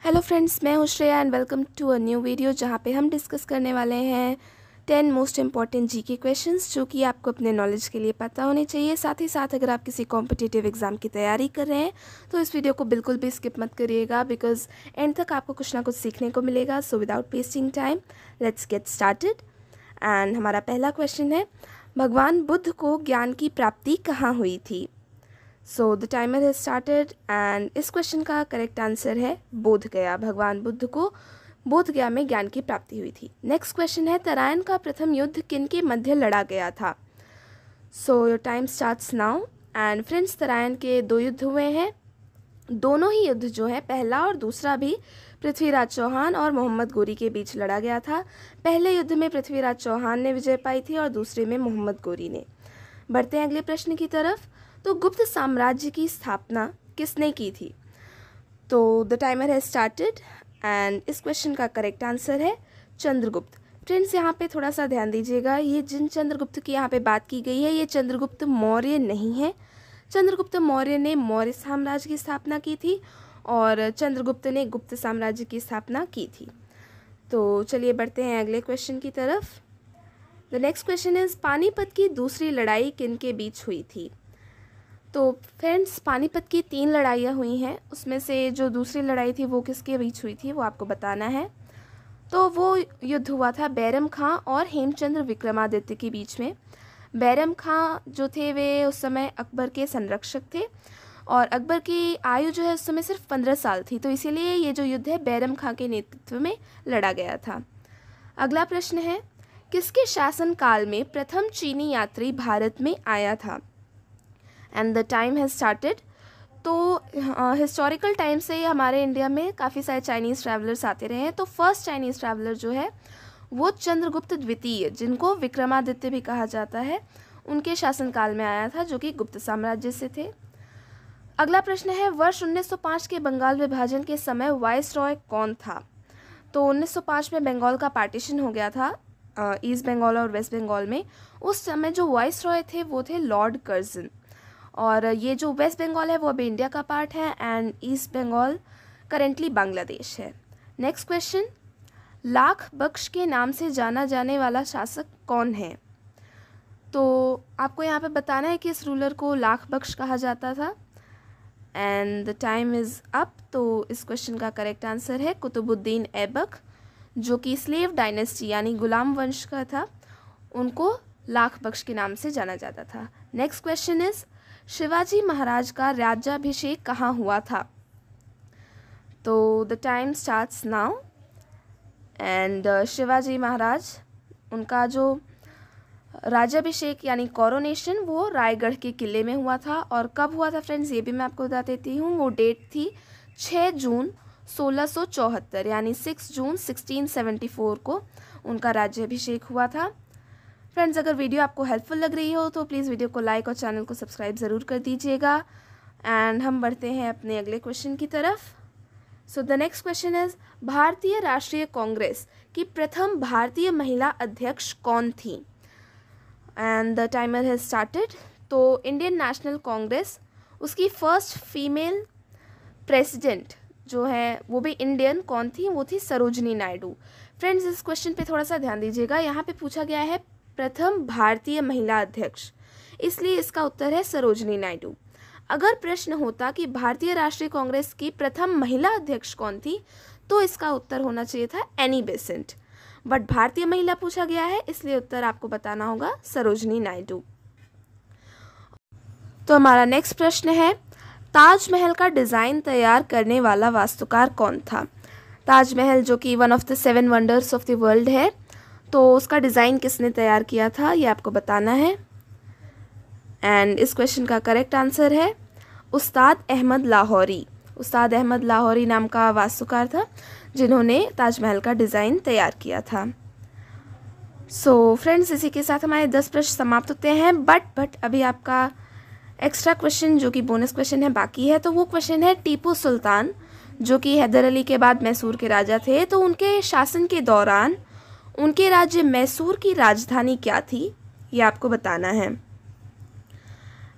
Hello friends, मैं हूँ Shreya and welcome to a new video जहाँ पे हम डिस्कस करने वाले हैं 10 मोस्ट इम्पॉर्टेंट जीके क्वेश्चंस जो कि आपको अपने नॉलेज के लिए पता होने चाहिए। साथ ही साथ अगर आप किसी कॉम्पिटिटिव एग्जाम की तैयारी कर रहे हैं तो इस वीडियो को बिल्कुल भी स्किप मत करिएगा बिकॉज एंड तक आपको कुछ ना कुछ सीखने को मिलेगा। So without wasting time let's get started. And हमारा पहला क्वेश्चन है, भगवान बुद्ध को ज्ञान की प्राप्ति कहाँ हुई थी? So the timer has started and इस क्वेश्चन का करेक्ट आंसर है बोध गया। भगवान बुद्ध को बोध गया में ज्ञान की प्राप्ति हुई थी। नेक्स्ट क्वेश्चन है, तराइन का प्रथम युद्ध किन के मध्य लड़ा गया था? So your time starts now. And friends, Tarain के 2 युद्ध हुए हैं। दोनों ही युद्ध जो है, पहला और दूसरा भी पृथ्वीराज चौहान और मोहम्मद गोरी के बीच लड़ा गया था। पहले युद्ध में पृथ्वीराज चौहान ने विजय पाई थी और दूसरे में मोहम्मद गोरी ने। बढ़ते हैं अगले प्रश्न की तरफ। तो गुप्त साम्राज्य की स्थापना किसने की थी? तो the timer has started and इस क्वेश्चन का करेक्ट आंसर है चंद्रगुप्त। फ्रेंड्स, यहाँ पे थोड़ा सा ध्यान दीजिएगा, ये जिन चंद्रगुप्त की यहाँ पे बात की गई है ये चंद्रगुप्त मौर्य नहीं है। चंद्रगुप्त मौर्य ने मौर्य साम्राज्य की स्थापना की थी और चंद्रगुप्त ने गुप्त साम्राज्य की स्थापना की थी। तो चलिए बढ़ते हैं अगले क्वेश्चन की तरफ। The next question is, Panipat की दूसरी लड़ाई किन के बीच हुई थी? तो फ्रेंड्स, पानीपत की 3 लड़ाइयाँ हुई हैं, उसमें से जो दूसरी लड़ाई थी वो किसके बीच हुई थी वो आपको बताना है। तो वो युद्ध हुआ था बैरम खां और हेमचंद्र विक्रमादित्य के बीच में। बैरम खां जो थे वे उस समय अकबर के संरक्षक थे और अकबर की आयु जो है उस समय सिर्फ 15 साल थी, तो इसीलिए ये जो युद्ध है बैरम खां के नेतृत्व में लड़ा गया था। अगला प्रश्न है, किसके शासनकाल में प्रथम चीनी यात्री भारत में आया था? And the time has started. तो हिस्टोरिकल टाइम से हमारे इंडिया में काफ़ी सारे चाइनीज़ ट्रैवलर्स आते रहे हैं। तो फर्स्ट चाइनीज़ ट्रैवलर जो है वो चंद्रगुप्त द्वितीय, जिनको विक्रमादित्य भी कहा जाता है, उनके शासनकाल में आया था, जो कि गुप्त साम्राज्य से थे। अगला प्रश्न है, वर्ष 1905 के बंगाल विभाजन के समय वाइसरॉय कौन था? तो 1905 में बंगाल का पार्टीशन हो गया था ईस्ट बंगाल और वेस्ट बंगाल में। उस समय जो वाइसरॉय थे वो थे लॉर्ड कर्जन, और ये जो वेस्ट बंगाल है वो अभी इंडिया का पार्ट है and East Bengal currently Bangladesh है। नेक्स्ट क्वेश्चन, लाख बख्श के नाम से जाना जाने वाला शासक कौन है? तो आपको यहाँ पे बताना है कि इस रूलर को लाख बख्श कहा जाता था। And the time is up. तो इस क्वेश्चन का करेक्ट आंसर है कुतुबुद्दीन ऐबक, जो कि स्लेव डायनेस्टी यानी गुलाम वंश का था, उनको लाख बख्श के नाम से जाना जाता था। Next question is, Shivaji Maharaj का राज्याभिषेक कहाँ हुआ था? तो the time starts now. And Shivaji Maharaj, उनका जो राज्याभिषेक यानी कोरोनेशन वो रायगढ़ के किले में हुआ था। और कब हुआ था फ्रेंड्स ये भी मैं आपको बता देती हूँ। वो डेट थी 6 जून 1674 यानी 6 जून 1674 को उनका राज्याभिषेक हुआ था। फ्रेंड्स, अगर वीडियो आपको हेल्पफुल लग रही हो तो प्लीज़ वीडियो को लाइक और चैनल को सब्सक्राइब ज़रूर कर दीजिएगा। एंड हम बढ़ते हैं अपने अगले क्वेश्चन की तरफ। So the next question is, भारतीय राष्ट्रीय कांग्रेस की प्रथम भारतीय महिला अध्यक्ष कौन थी? And the timer has started. तो इंडियन नेशनल कांग्रेस, उसकी फर्स्ट फीमेल प्रेसिडेंट जो है वो भी इंडियन, कौन थी? वो थी सरोजनी नायडू। फ्रेंड्स, इस क्वेश्चन पे थोड़ा सा ध्यान दीजिएगा, यहाँ पे पूछा गया है प्रथम भारतीय महिला अध्यक्ष, इसलिए इसका उत्तर है सरोजनी नायडू। अगर प्रश्न होता कि भारतीय राष्ट्रीय कांग्रेस की प्रथम महिला अध्यक्ष कौन थी तो इसका उत्तर होना चाहिए था एनी बेसेंट, बट भारतीय महिला पूछा गया है इसलिए उत्तर आपको बताना होगा सरोजनी नायडू। तो हमारा नेक्स्ट प्रश्न है, ताजमहल का डिज़ाइन तैयार करने वाला वास्तुकार कौन था? ताजमहल जो कि one of the 7 wonders of the world है, तो उसका डिज़ाइन किसने तैयार किया था ये आपको बताना है। एंड इस क्वेश्चन का करेक्ट आंसर है उस्ताद अहमद लाहौरी। उस्ताद अहमद लाहौरी नाम का वास्तुकार था जिन्होंने ताजमहल का डिज़ाइन तैयार किया था। सो फ्रेंड्स, इसी के साथ हमारे 10 प्रश्न समाप्त होते हैं। बट अभी आपका एक्स्ट्रा क्वेश्चन जो कि बोनस क्वेश्चन है बाकी है। तो वो क्वेश्चन है, टीपू सुल्तान जो कि हैदर अली के बाद मैसूर के राजा थे, तो उनके शासन के दौरान उनके राज्य मैसूर की राजधानी क्या थी ये आपको बताना है।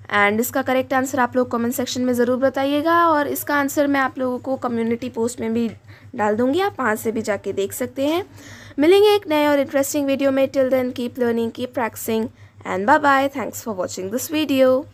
एंड इसका करेक्ट आंसर आप लोग कमेंट सेक्शन में ज़रूर बताइएगा, और इसका आंसर मैं आप लोगों को कम्युनिटी पोस्ट में भी डाल दूँगी, आप वहाँ से भी जाके देख सकते हैं। मिलेंगे एक नए और इंटरेस्टिंग वीडियो में। Till then keep learning, keep practising and bye bye. Thanks for watching this video.